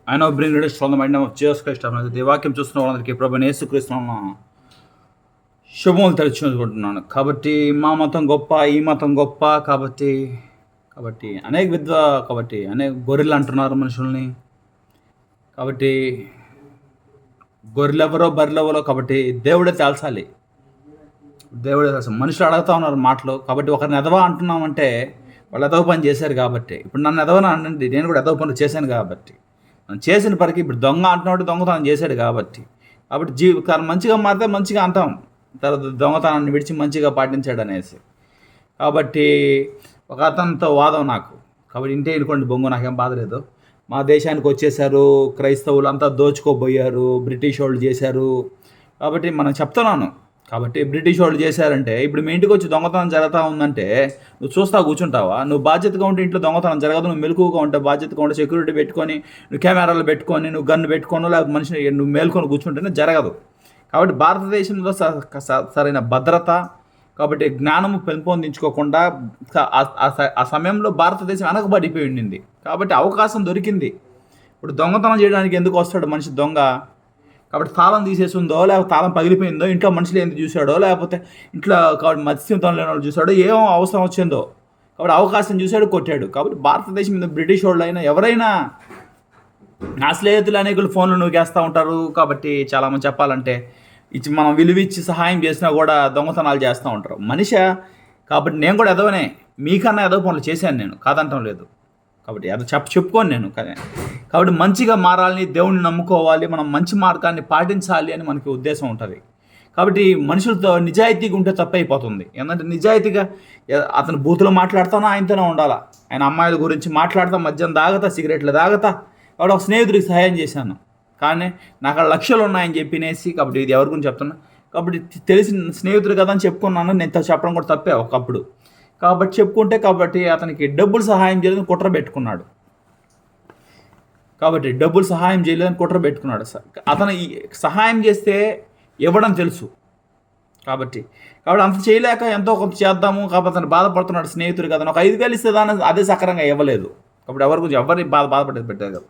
I know bring leaders from the mind of Jesus Christ. ఈ వాక్యం చూస్తున్న వాళ్ళందరికీ ప్రభువైన యేసుక్రీస్తు నామమున శుభములు తెలుసుకుంటున్నాను. కాబట్టి మా మతం గొప్ప, ఈ మతం గొప్ప, కాబట్టి కాబట్టి అనేక గొర్రెలు అంటున్నారు మనుషుల్ని. కాబట్టి గొర్రెలెవరో బర్రెలెవరో కాబట్టి దేవుడే తేల్చాలి. మనుషులు అడుగుతా ఉన్నారు మాటలు. కాబట్టి ఒకరిని ఎదవా అంటున్నామంటే వాళ్ళు ఎదవ పని చేశారు కాబట్టి. ఇప్పుడు నన్ను ఎదవని అనండి, నేను కూడా ఎదవ పనులు చేశాను కాబట్టి. మనం చేసిన పనికి ఇప్పుడు దొంగ అంటున్నాడు, దొంగతనం చేశాడు కాబట్టి. మంచిగా మారితే మంచిగా అంటాం, తర్వాత దొంగతనాన్ని విడిచి మంచిగా పాటించాడు అనేసి. కాబట్టి ఒక అతనితో వాదం నాకు. కాబట్టి ఇంటే ఇనుకోండి బొంగు, నాకేం బాధ లేదు. మా దేశానికి వచ్చేసారు క్రైస్తవులు, అంతా దోచుకోబోయారు, బ్రిటిష్ వాళ్ళు చేశారు. కాబట్టి మనం చెప్తున్నాను. కాబట్టి బ్రిటిష్ వాళ్ళు చేశారంటే ఇప్పుడు మీ ఇంటికి వచ్చి దొంగతనం జరుగుతూ ఉందంటే నువ్వు చూస్తా కూర్చుంటావా? నువ్వు బాధ్యతగా ఉంటే ఇంట్లో దొంగతనం జరగదు. నువ్వు మెలకుగా ఉంటే, బాధ్యతగా ఉంటే, సెక్యూరిటీ పెట్టుకొని, నువ్వు కెమెరాలు పెట్టుకొని, నువ్వు గన్ను పెట్టుకోను, లేకపోతే మనిషిని నువ్వు మేల్కొని కూర్చుంటేనే జరగదు. కాబట్టి భారతదేశంలో సరైన భద్రత, కాబట్టి జ్ఞానము పెంపొందించుకోకుండా ఆ సమయంలో భారతదేశం వెనకబడిపోయి ఉండింది. కాబట్టి అవకాశం దొరికింది. ఇప్పుడు దొంగతనం చేయడానికి ఎందుకు వస్తాడు మనిషి దొంగ? కాబట్టి తాళం తీసేసిందో, లేకపోతే తాళం పగిలిపోయిందో, ఇంట్లో మనుషులు ఎందుకు చూశాడో, లేకపోతే ఇంట్లో కాబట్టి మత్స్యంతో లేని వాళ్ళు చూశాడో, ఏమో అవసరం వచ్చిందో, కాబట్టి అవకాశం చూశాడు, కొట్టాడు. కాబట్టి భారతదేశం మీద బ్రిటిష్ వాళ్ళు అయినా ఎవరైనా నా స్నేహితులు అనేకులు ఫోన్లు నూకేస్తూ ఉంటారు. కాబట్టి చాలామంది చెప్పాలంటే మనం విలువిచ్చి సహాయం చేసినా కూడా దొంగతనాలు చేస్తూ ఉంటారు మనిషి. కాబట్టి నేను కూడా ఎదవనే, మీకన్నా ఎదవ పనులు చేశాను, నేను కాదంటం లేదు. కాబట్టి అది చెప్పుకోను నేను. కాబట్టి మంచిగా మారాలని, దేవుణ్ణి నమ్ముకోవాలి, మనం మంచి మార్గాన్ని పాటించాలి అని మనకి ఉద్దేశం ఉంటుంది. కాబట్టి మనుషులతో నిజాయితీగా ఉంటే తప్పైపోతుంది. ఏంటంటే నిజాయితీగా అతను బూతులు మాట్లాడుతానో ఆయనతోనే ఉండాలా. ఆయన అమ్మాయిల గురించి మాట్లాడతా, మద్యం తాగతా, సిగరెట్లు తాగతా. కాబట్టి ఒక స్నేహితుడికి సహాయం చేశాను, కానీ నాకు లక్షలు ఉన్నాయని చెప్పినేసి. కాబట్టి ఇది ఎవరి గురించి చెప్తున్నా? కాబట్టి తెలిసిన స్నేహితుడు కదా అని చెప్పుకున్నాను. నేను చెప్పడం కూడా తప్పే ఒకప్పుడు. కాబట్టి చెప్పుకుంటే, కాబట్టి అతనికి డబ్బులు సహాయం చేయలేదని కుట్ర పెట్టుకున్నాడు. కాబట్టి డబ్బులు సహాయం చేయలేదని కుట్ర పెట్టుకున్నాడు. అతను సహాయం చేస్తే ఇవ్వడం తెలుసు. కాబట్టి అంత చేయలేక ఎంతో కొంత చేద్దాము, కాబట్టి అతను బాధపడుతున్నాడు. స్నేహితుడు కదా, ఒక 5,000 ఇస్తే దాన్ని అదే సక్రంగా ఇవ్వలేదు. కాబట్టి ఎవరి గురించి ఎవరిని బాధపడేది పెట్టారు కదా.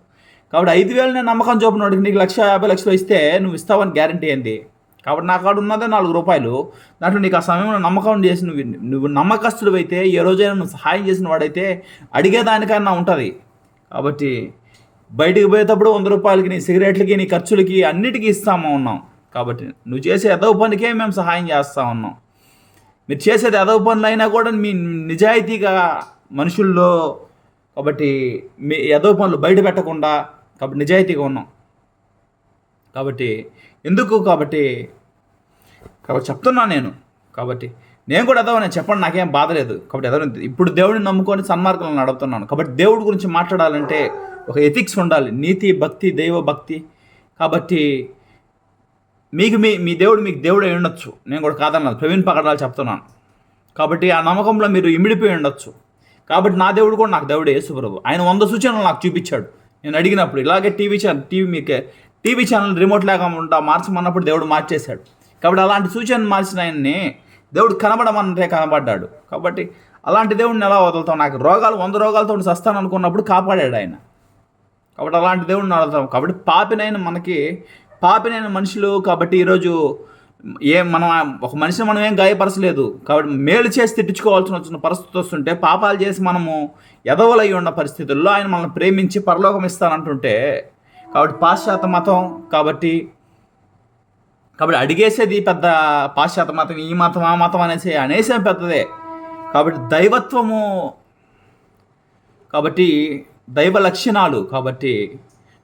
కాబట్టి 5,000 నేను నమ్మకం చూపినాడు. నీకు 1,50,000 ఇస్తే నువ్వు ఇస్తావని గ్యారంటీ ఏంది? కాబట్టి నా కాడు ఉన్నదే 4 రూపాయలు. దాంట్లో నీకు ఆ సమయంలో నమ్మకం చేసి నువ్వు నమ్మకస్తుడు అయితే, ఏ రోజైనా నువ్వు సహాయం చేసిన వాడైతే అడిగేదానికన్నా ఉంటుంది. కాబట్టి బయటికి పోయేటప్పుడు 100 రూపాయలకి నీ సిగరెట్లకి, నీ ఖర్చులకి, అన్నిటికీ ఇస్తామా ఉన్నాం. కాబట్టి నువ్వు చేసే ఎదవ పనికే మేము సహాయం చేస్తూ ఉన్నాం. మీరు చేసేది ఎదవ పనులు అయినా కూడా మీ నిజాయితీగా మనుషుల్లో, కాబట్టి మీ ఎదవ పనులు బయట పెట్టకుండా, కాబట్టి నిజాయితీగా ఉన్నాం. కాబట్టి ఎందుకు? కాబట్టి చెప్తున్నాను నేను. కాబట్టి నేను కూడా ఎదవనే, చెప్పండి, నాకేం బాధ లేదు. కాబట్టి ఎదవ ఇప్పుడు దేవుడిని నమ్ముకొని సన్మార్గంలో నడుపుతున్నాను. కాబట్టి దేవుడి గురించి మాట్లాడాలంటే ఒక ఎథిక్స్ ఉండాలి, నీతి, భక్తి, దైవ భక్తి. కాబట్టి మీ దేవుడు మీకు దేవుడే ఉండొచ్చు, నేను కూడా కాదన్నాను, ప్రవీణ్ పగడాలు చెప్తున్నాను. కాబట్టి ఆ నమ్మకంలో మీరు ఇమిడిపోయి ఉండొచ్చు. కాబట్టి నా దేవుడు కూడా నాకు దేవుడే, యేసు ప్రభు. ఆయన 100 సూచనలు నాకు చూపించాడు. నేను అడిగినప్పుడు ఇలాగే టీవీ ఛానల్ రిమోట్ లేకుండా మార్చమన్నప్పుడు దేవుడు మార్చేశాడు. కాబట్టి అలాంటి సూచనలు మార్చిన ఆయన్ని దేవుడు కనబడమనంటే కనబడ్డాడు. కాబట్టి అలాంటి దేవుడిని ఎలా వదులుతాం? నాకు 100 రోగాలతో సస్తాను అనుకున్నప్పుడు కాపాడాడు ఆయన. కాబట్టి అలాంటి దేవుడిని వదులుతాం. కాబట్టి పాపినైన మనుషులు. కాబట్టి ఈరోజు మనం ఒక మనిషిని మనం ఏం గాయపరచలేదు. కాబట్టి మేలు చేసి తిట్టించుకోవాల్సిన పరిస్థితి వస్తుంటే, పాపాలు చేసి మనము ఎదవలై ఉన్న పరిస్థితుల్లో ఆయన మనల్ని ప్రేమించి పరలోకం ఇస్తానంటుంటే, కాబట్టి పాశ్చాత్య మతం, కాబట్టి అడిగేసేది పెద్ద పాశ్చాత్య మతం, ఈ మతం, ఆ మతం అనేసేం పెద్దదే. కాబట్టి దైవత్వము, కాబట్టి దైవ లక్షణాలు, కాబట్టి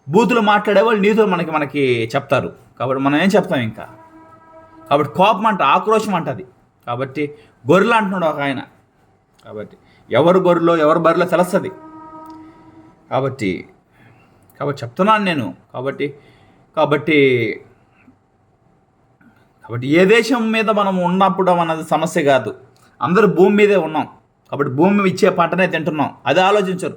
బూతులు మాట్లాడేవాళ్ళు నీతులు మనకి చెప్తారు. కాబట్టి మనం ఏం చెప్తాం ఇంకా? కాబట్టి కోపం అంట, ఆక్రోషం అంటది. కాబట్టి గొర్రెలు అంటున్నాడు ఒక ఆయన. కాబట్టి ఎవరు గొర్రెలో ఎవరు బర్రెలో తెలుస్తుంది. కాబట్టి చెప్తున్నాను నేను. కాబట్టి ఏ దేశం మీద మనం ఉన్నప్పుడు అన్నది సమస్య కాదు. అందరూ భూమి మీదే ఉన్నాం. కాబట్టి భూమి ఇచ్చే పంటనే తింటున్నాం. అది ఆలోచించరు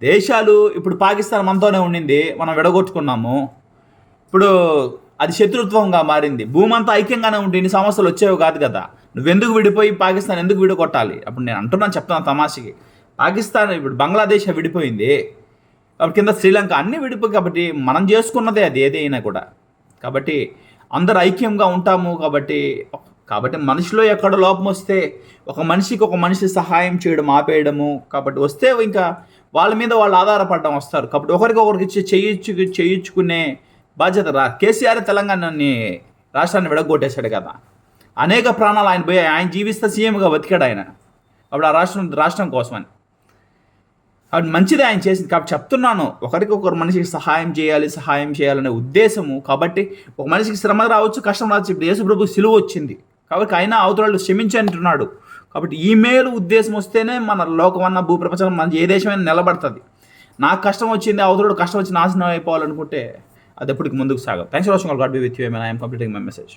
దేశాలు. ఇప్పుడు పాకిస్తాన్ మనతోనే ఉండింది, మనం విడగొట్టుకున్నాము. ఇప్పుడు అది శత్రుత్వంగా మారింది. భూమి అంతా ఐక్యంగానే ఉండి ఇన్ని సమస్యలు వచ్చేవి కాదు కదా. నువ్వెందుకు విడిపోయి పాకిస్తాన్ ఎందుకు విడగొట్టాలి? అప్పుడు నేను చెప్తున్నాను తమాషకి. పాకిస్తాన్ ఇప్పుడు బంగ్లాదేశ్ విడిపోయింది. కాబట్టి కింద శ్రీలంక అన్ని విడిపోయి, కాబట్టి మనం చేసుకున్నదే అది ఏదైనా కూడా. కాబట్టి అందరు ఐక్యంగా ఉంటాము. కాబట్టి మనిషిలో ఎక్కడ లోపం వస్తే ఒక మనిషికి ఒక మనిషి సహాయం చేయడం ఆపేయడము, కాబట్టి వస్తే ఇంకా వాళ్ళ మీద వాళ్ళు ఆధారపడడం వస్తారు. కాబట్టి ఒకరికి ఇచ్చి చేయించుకునే బాధ్యత కేసీఆర్ తెలంగాణని రాష్ట్రాన్ని విడగొట్టేశాడు కదా. అనేక ప్రాణాలు ఆయన జీవిస్తే సీఎంగా బతికాడు ఆయన. కాబట్టి ఆ రాష్ట్రం కోసమని అది మంచిదే ఆయన చేసింది. కాబట్టి చెప్తున్నాను, ఒకరికొకరు మనిషికి సహాయం చేయాలనే ఉద్దేశము. కాబట్టి ఒక మనిషికి శ్రమ రావచ్చు, కష్టం రావచ్చు. ఇప్పుడు యేసు ప్రభు సిలువ వచ్చింది కాబట్టి ఆయన అవతల క్షమించి అంటున్నాడు. కాబట్టి ఈ మేలు ఉద్దేశం వస్తేనే మన లోకమన్న భూప్రపంచం మన ఏ దేశమైనా నిలబడుతుంది. నాకు కష్టం వచ్చింది, అవతల కష్టం వచ్చి నాశనం అయిపోవాలనుకుంటే అది ఎప్పటికి ముందుకు సాగదు. Thanks for watching. God be with you. I am completing my message.